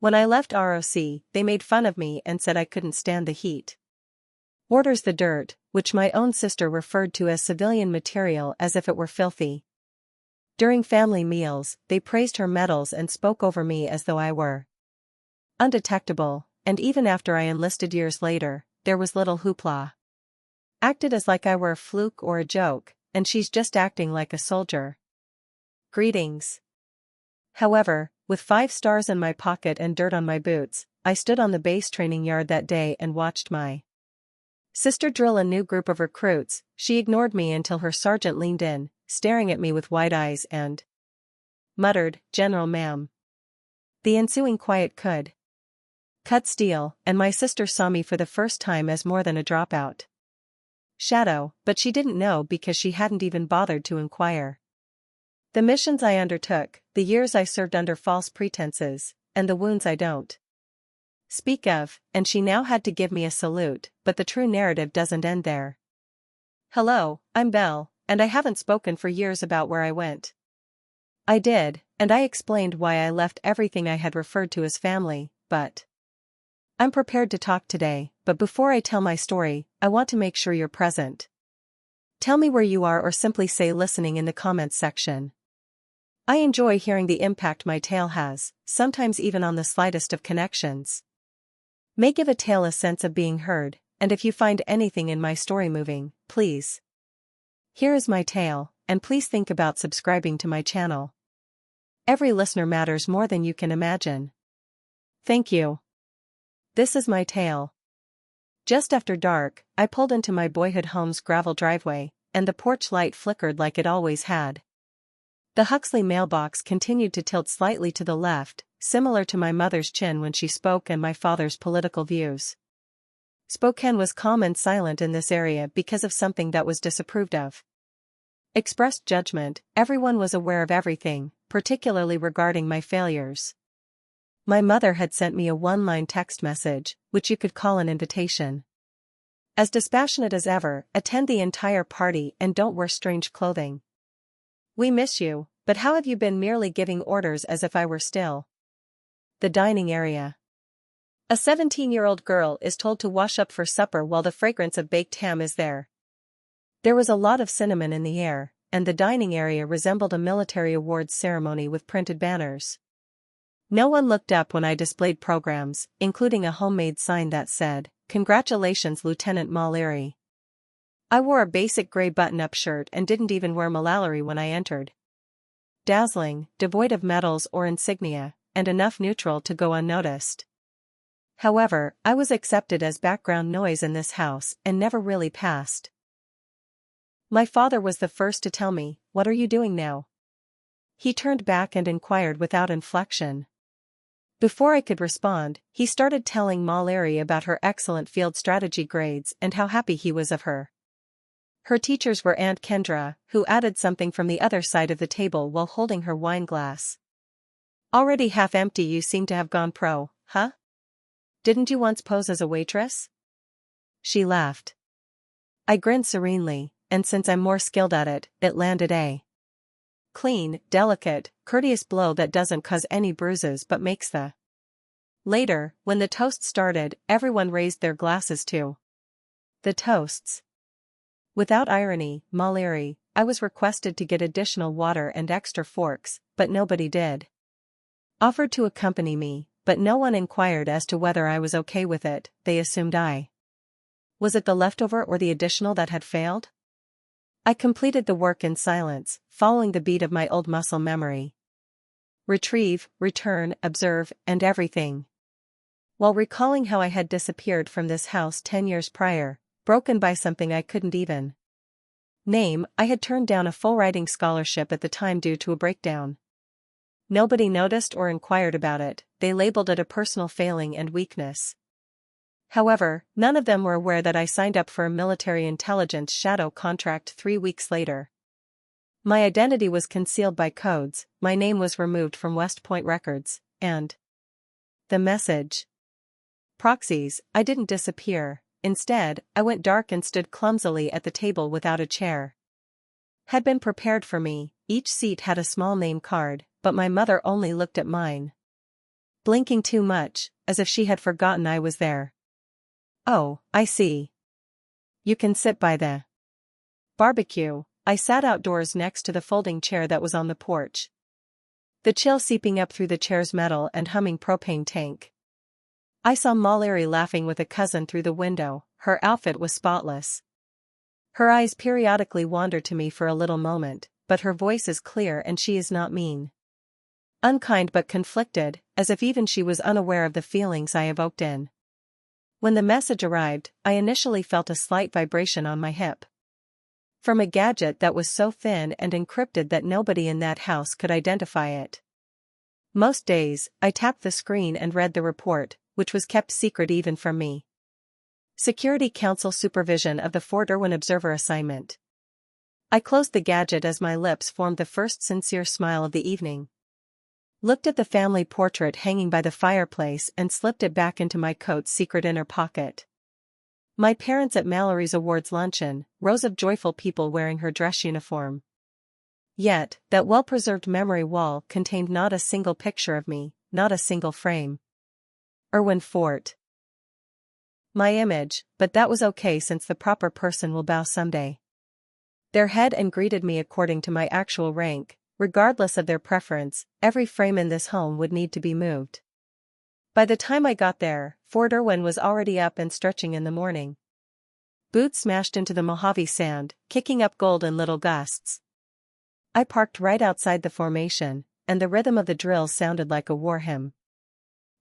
When I left ROC, they made fun of me and said I couldn't stand the heat. Orders the dirt, which my own sister referred to as civilian material as if it were filthy. During family meals, they praised her medals and spoke over me as though I were undetectable, and even after I enlisted years later, there was little hoopla. Acted as like I were a fluke or a joke, and she's just acting like a soldier. Greetings. However, with 5 stars in my pocket and dirt on my boots, I stood on the base training yard that day and watched my sister drill a new group of recruits. She ignored me until her sergeant leaned in, staring at me with wide eyes and muttered, "General ma'am." The ensuing quiet could cut steel, and my sister saw me for the first time as more than a dropout shadow, but she didn't know because she hadn't even bothered to inquire. The missions I undertook, the years I served under false pretenses, and the wounds I don't speak of, and she now had to give me a salute, but the true narrative doesn't end there. Hello, I'm Belle, and I haven't spoken for years about where I went. I did, and I explained why I left everything I had referred to as family, but I'm prepared to talk today, but before I tell my story, I want to make sure you're present. Tell me where you are or simply say listening in the comments section. I enjoy hearing the impact my tale has, sometimes even on the slightest of connections. May give a tale a sense of being heard, and if you find anything in my story moving, please. Here is my tale, and please think about subscribing to my channel. Every listener matters more than you can imagine. Thank you. This is my tale. Just after dark, I pulled into my boyhood home's gravel driveway, and the porch light flickered like it always had. The Huxley mailbox continued to tilt slightly to the left, similar to my mother's chin when she spoke and my father's political views. Spokane was calm and silent in this area because of something that was disapproved of. Expressed judgment, everyone was aware of everything, particularly regarding my failures. My mother had sent me a one-line text message, which you could call an invitation. As dispassionate as ever, attend the entire party and don't wear strange clothing. We miss you, but how have you been? Merely giving orders as if I were still. The dining area. A 17-year-old girl is told to wash up for supper while the fragrance of baked ham is there. There was a lot of cinnamon in the air, and the dining area resembled a military awards ceremony with printed banners. No one looked up when I displayed programs, including a homemade sign that said, "Congratulations, Lieutenant Mallory." I wore a basic gray button-up shirt and didn't even wear Mallory when I entered. Dazzling, devoid of medals or insignia, and enough neutral to go unnoticed. However, I was accepted as background noise in this house and never really passed. My father was the first to tell me, "What are you doing now?" He turned back and inquired without inflection. Before I could respond, he started telling Mallory about her excellent field strategy grades and how happy he was of her. Her teachers were Aunt Kendra, who added something from the other side of the table while holding her wine glass. "Already half empty. You seem to have gone pro, huh? Didn't you once pose as a waitress?" She laughed. I grinned serenely, and since I'm more skilled at it, it landed a clean, delicate, courteous blow that doesn't cause any bruises but makes the. Later, when the toast started, everyone raised their glasses to the toasts. Without irony, Mallory, I was requested to get additional water and extra forks, but nobody did. Offered to accompany me, but no one inquired as to whether I was okay with it. They assumed I was it the leftover or the additional that had failed? I completed the work in silence, following the beat of my old muscle memory. Retrieve, return, observe, and everything. While recalling how I had disappeared from this house 10 years prior, broken by something I couldn't even name, I had turned down a full writing scholarship at the time due to a breakdown. Nobody noticed or inquired about it. They labeled it a personal failing and weakness. However, none of them were aware that I signed up for a military intelligence shadow contract 3 weeks later. My identity was concealed by codes, my name was removed from West Point records, and the message. Proxies, I didn't disappear. Instead, I went dark and stood clumsily at the table without a chair. Had been prepared for me, each seat had a small name card, but my mother only looked at mine. blinking too much, as if she had forgotten I was there. "Oh, I see. You can sit by the barbecue." I sat outdoors next to the folding chair that was on the porch, the chill seeping up through the chair's metal and humming propane tank. I saw Mallory laughing with a cousin through the window. Her outfit was spotless. Her eyes periodically wander to me for a little moment, but her voice is clear and she is not mean. Unkind but conflicted, as if even she was unaware of the feelings I evoked in. When the message arrived, I initially felt a slight vibration on my hip. From a gadget that was so thin and encrypted that nobody in that house could identify it. Most days, I tapped the screen and read the report, which was kept secret even from me. Security Council supervision of the Fort Irwin Observer assignment. I closed the gadget as my lips formed the first sincere smile of the evening. Looked at the family portrait hanging by the fireplace and slipped it back into my coat's secret inner pocket. My parents at Mallory's awards luncheon, rows of joyful people wearing her dress uniform. Yet, that well-preserved memory wall contained not a single picture of me, not a single frame. Irwin Fort. My image, but that was okay since the proper person will bow someday. Their head and greeted me according to my actual rank, regardless of their preference. Every frame in this home would need to be moved. By the time I got there, Fort Irwin was already up and stretching in the morning. Boots smashed into the Mojave sand, kicking up gold in little gusts. I parked right outside the formation, and the rhythm of the drills sounded like a war hymn.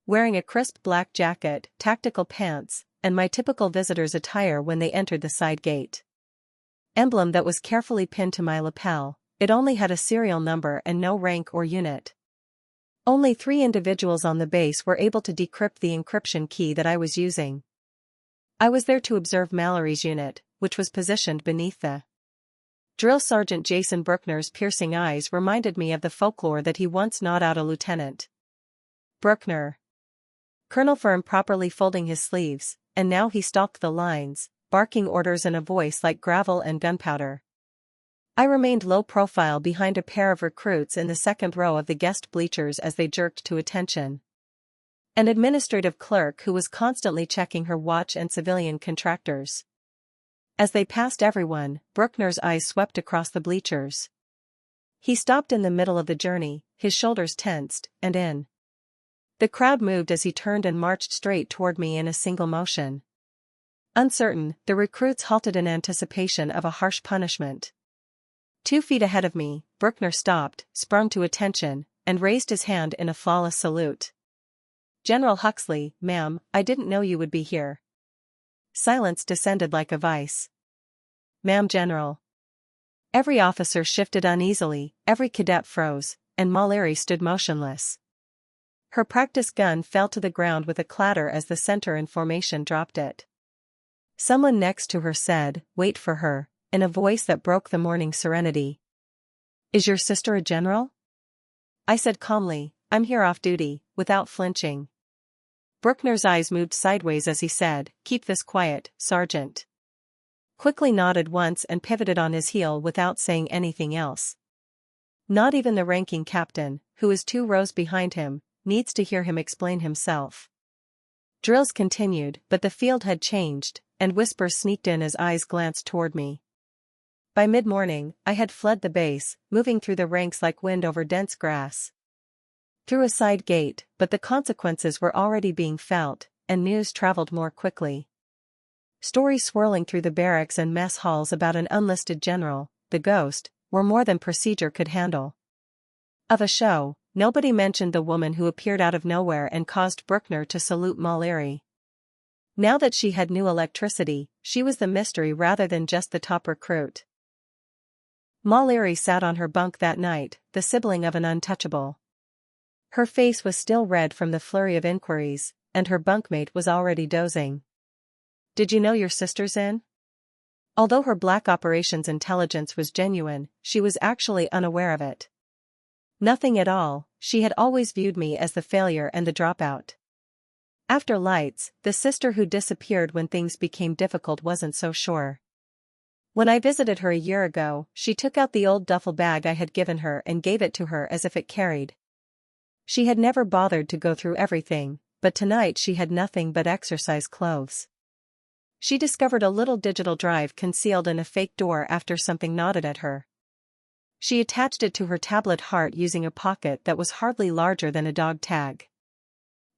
Wearing a crisp black jacket, tactical pants, and my typical visitor's attire when they entered the side gate. Emblem that was carefully pinned to my lapel, it only had a serial number and no rank or unit. Only 3 individuals on the base were able to decrypt the encryption key that I was using. I was there to observe Mallory's unit, which was positioned beneath the Drill Sergeant. Jason Bruckner's piercing eyes reminded me of the folklore that he once gnawed out a lieutenant. Bruckner. Colonel Fern properly folding his sleeves, and now he stalked the lines, barking orders in a voice like gravel and gunpowder. I remained low profile behind a pair of recruits in the second row of the guest bleachers as they jerked to attention. An administrative clerk who was constantly checking her watch and civilian contractors. As they passed everyone, Bruckner's eyes swept across the bleachers. He stopped in the middle of the journey, his shoulders tensed, and in. The crowd moved as he turned and marched straight toward me in a single motion. Uncertain, the recruits halted in anticipation of a harsh punishment. 2 feet ahead of me, Bruckner stopped, sprung to attention, and raised his hand in a flawless salute. "General Huxley, ma'am, I didn't know you would be here." Silence descended like a vice. "Ma'am, General." Every officer shifted uneasily, every cadet froze, and Mallory stood motionless. Her practice gun fell to the ground with a clatter as the center in formation dropped it. Someone next to her said, "Wait for her," in a voice that broke the morning serenity. "Is your sister a general?" I said calmly, "I'm here off duty," without flinching. Bruckner's eyes moved sideways as he said, "Keep this quiet, Sergeant." Quickly nodded once and pivoted on his heel without saying anything else. Not even the ranking captain, who is 2 rows behind him, needs to hear him explain himself. Drills continued, but the field had changed, and whispers sneaked in as eyes glanced toward me. By mid-morning, I had fled the base, moving through the ranks like wind over dense grass. Through a side gate, but the consequences were already being felt, and news traveled more quickly. Stories swirling through the barracks and mess halls about an unlisted general, the ghost, were more than procedure could handle. Of a show, nobody mentioned the woman who appeared out of nowhere and caused Bruckner to salute Mallory. Now that she had new electricity, she was the mystery rather than just the top recruit. Mallory sat on her bunk that night, the sibling of an untouchable. Her face was still red from the flurry of inquiries, and her bunkmate was already dozing. "Did you know your sister's in?" Although her black operations intelligence was genuine, she was actually unaware of it. Nothing at all, she had always viewed me as the failure and the dropout. After lights, the sister who disappeared when things became difficult wasn't so sure. When I visited her a year ago, she took out the old duffel bag I had given her and gave it to her as if it carried She had never bothered to go through everything, but tonight she had nothing but exercise clothes. She discovered a little digital drive concealed in a fake door after something nodded at her. She attached it to her tablet heart using a pocket that was hardly larger than a dog tag.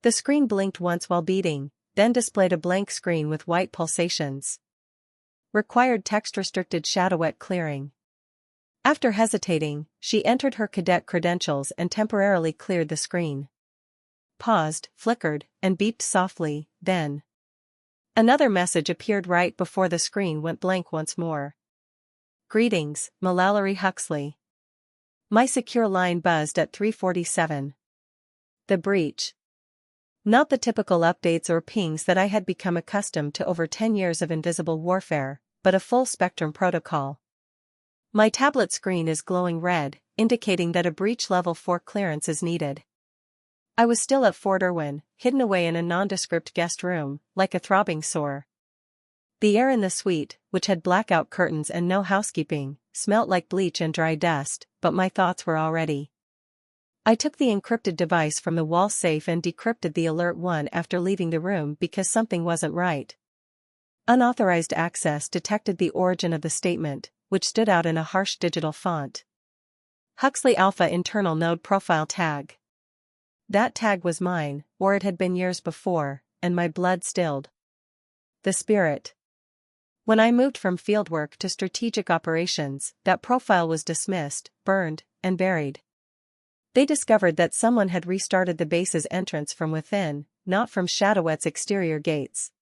The screen blinked once while beating, then displayed a blank screen with white pulsations. Required text-restricted shadowette clearing. After hesitating, she entered her cadet credentials and temporarily cleared the screen. Paused, flickered, and beeped softly, then another message appeared right before the screen went blank once more. Greetings, Mallory Huxley. My secure line buzzed at 3:47. The breach. Not the typical updates or pings that I had become accustomed to over 10 years of invisible warfare, but a full-spectrum protocol. My tablet screen is glowing red, indicating that a breach level 4 clearance is needed. I was still at Fort Irwin, hidden away in a nondescript guest room, like a throbbing sore. The air in the suite, which had blackout curtains and no housekeeping, smelt like bleach and dry dust, but my thoughts were already. I took the encrypted device from the wall safe and decrypted the alert one after leaving the room because something wasn't right. Unauthorized access detected the origin of the statement, which stood out in a harsh digital font. Huxley Alpha Internal Node Profile Tag. That tag was mine, or it had been years before, and my blood stilled. The spirit. When I moved from fieldwork to strategic operations, that profile was dismissed, burned, and buried. They discovered that someone had restarted the base's entrance from within, not from Shadowette's exterior gates.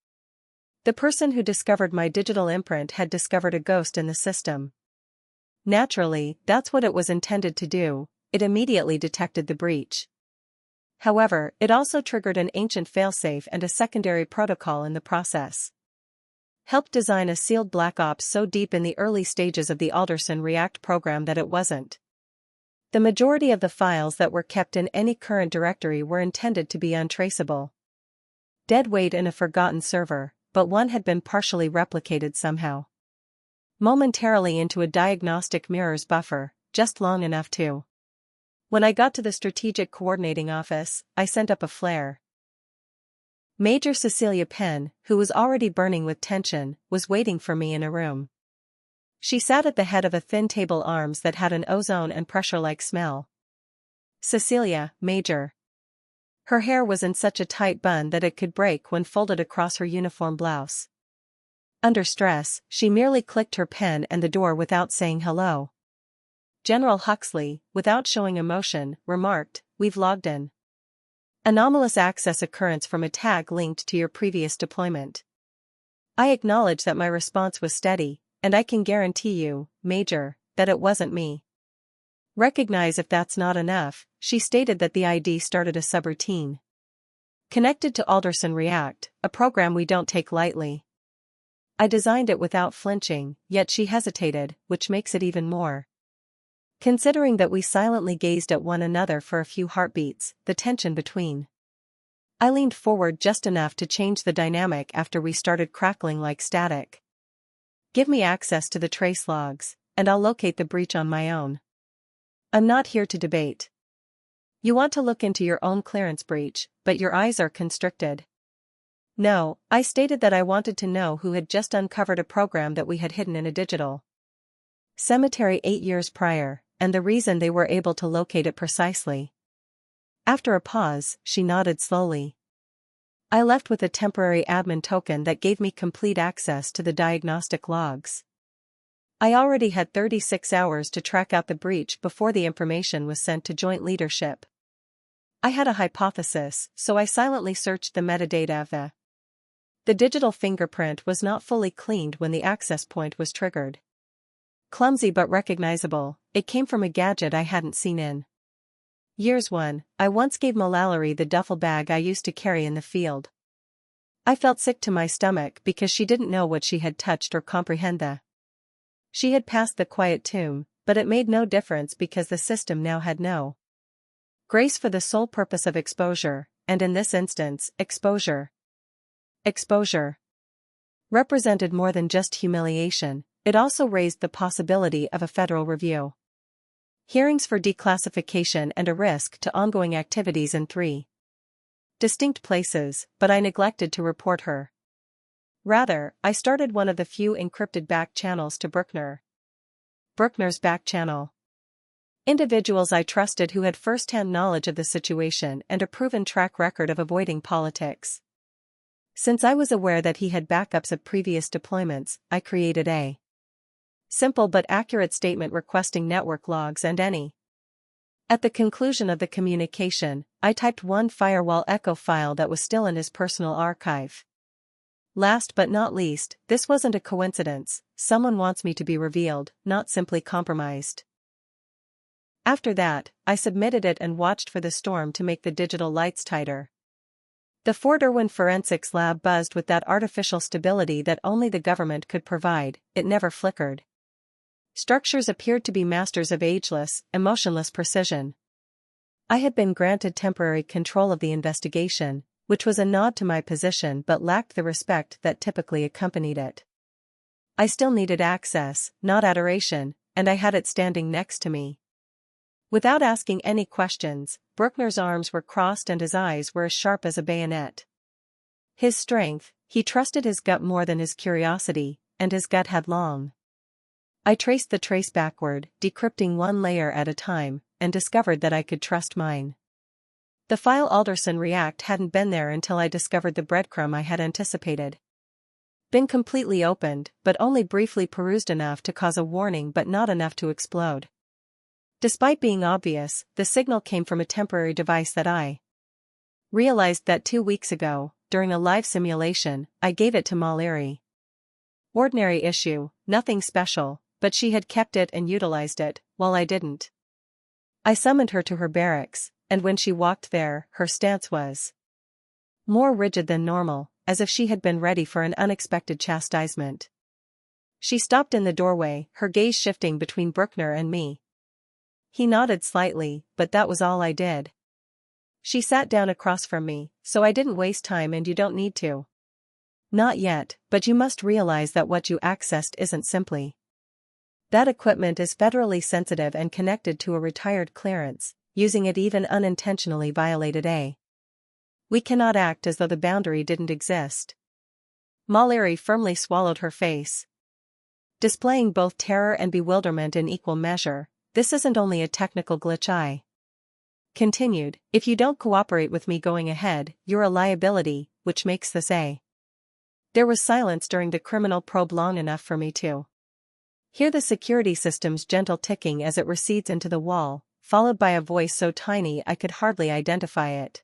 The person who discovered my digital imprint had discovered a ghost in the system. Naturally, that's what it was intended to do. It immediately detected the breach. However, it also triggered an ancient failsafe and a secondary protocol in the process. Helped design a sealed black ops so deep in the early stages of the Alderson React program that it wasn't. The majority of the files that were kept in any current directory were intended to be untraceable. Dead weight in a forgotten server, but one had been partially replicated somehow. Momentarily into a diagnostic mirrors buffer, just long enough to. When I got to the strategic coordinating office, I sent up a flare. Major Cecilia Penn, who was already burning with tension, was waiting for me in a room. She sat at the head of a thin table arms that had an ozone and pressure-like smell. Cecilia, Major. Her hair was in such a tight bun that it could break when folded across her uniform blouse. Under stress, she merely clicked her pen and the door without saying hello. General Huxley, without showing emotion, remarked, "We've logged in. Anomalous access occurrence from a tag linked to your previous deployment." I acknowledge that my response was steady, and I can guarantee you, Major, that it wasn't me. Recognize if that's not enough, she stated that the ID started a subroutine. Connected to Alderson React, a program we don't take lightly. I designed it without flinching, yet she hesitated, which makes it even more. Considering that we silently gazed at one another for a few heartbeats, the tension between. I leaned forward just enough to change the dynamic after we started crackling like static. Give me access to the trace logs, and I'll locate the breach on my own. I'm not here to debate. You want to look into your own clearance breach, but your eyes are constricted. No, I stated that I wanted to know who had just uncovered a program that we had hidden in a digital cemetery 8 years prior, and the reason they were able to locate it precisely. After a pause, she nodded slowly. I left with a temporary admin token that gave me complete access to the diagnostic logs. I already had 36 hours to track out the breach before the information was sent to joint leadership. I had a hypothesis, so I silently searched the metadata of the digital fingerprint was not fully cleaned when the access point was triggered. Clumsy but recognizable, it came from a gadget I hadn't seen in years. I once gave Mallory the duffel bag I used to carry in the field. I felt sick to my stomach because she didn't know what she had touched or comprehend the. She had passed the quiet tomb, but it made no difference because the system now had no grace for the sole purpose of exposure, and in this instance, exposure. Exposure represented more than just humiliation, it also raised the possibility of a federal review. Hearings for declassification and a risk to ongoing activities in 3 distinct places, but I neglected to report her. Rather, I started one of the few encrypted back channels to Bruckner. Bruckner's back channel. Individuals I trusted who had first-hand knowledge of the situation and a proven track record of avoiding politics. Since I was aware that he had backups of previous deployments, I created a simple but accurate statement requesting network logs and any. At the conclusion of the communication, I typed one firewall echo file that was still in his personal archive. Last but not least, this wasn't a coincidence, someone wants me to be revealed, not simply compromised. After that, I submitted it and watched for the storm to make the digital lights tighter. The Fort Irwin Forensics Lab buzzed with that artificial stability that only the government could provide, it never flickered. Structures appeared to be masters of ageless, emotionless precision. I had been granted temporary control of the investigation, which was a nod to my position but lacked the respect that typically accompanied it. I still needed access, not adoration, and I had it standing next to me. Without asking any questions, Bruckner's arms were crossed and his eyes were as sharp as a bayonet. His strength, he trusted his gut more than his curiosity, and his gut had long. I traced the trace backward, decrypting one layer at a time, and discovered that I could trust mine. The file Alderson React hadn't been there until I discovered the breadcrumb I had anticipated. Been completely opened, but only briefly perused enough to cause a warning but not enough to explode. Despite being obvious, the signal came from a temporary device that I realized that 2 weeks ago, during a live simulation, I gave it to Mallory. Ordinary issue, nothing special, but she had kept it and utilized it, while I didn't. I summoned her to her barracks, and when she walked there, her stance was more rigid than normal, as if she had been ready for an unexpected chastisement. She stopped in the doorway, her gaze shifting between Bruckner and me. He nodded slightly, but that was all I did. She sat down across from me, so I didn't waste time and you don't need to. Not yet, but you must realize that what you accessed isn't simply. That equipment is federally sensitive and connected to a retired clearance, using it even unintentionally violated a. We cannot act as though the boundary didn't exist. Mallory firmly swallowed her face. Displaying both terror and bewilderment in equal measure, this isn't only a technical glitch I continued, if you don't cooperate with me going ahead, you're a liability, which makes this a. There was silence during the criminal probe long enough for me to hear the security system's gentle ticking as it recedes into the wall, followed by a voice so tiny I could hardly identify it.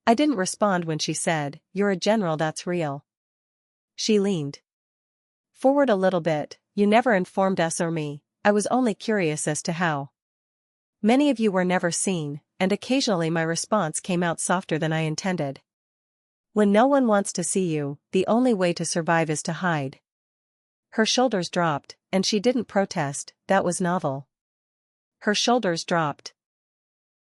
I didn't respond when she said, "You're a general, that's real." She leaned forward a little bit. "You never informed us or me. I was only curious as to how many of you were never seen," and occasionally my response came out softer than I intended. "When no one wants to see you, the only way to survive is to hide." Her shoulders dropped, and she didn't protest, that was novel. Her shoulders dropped.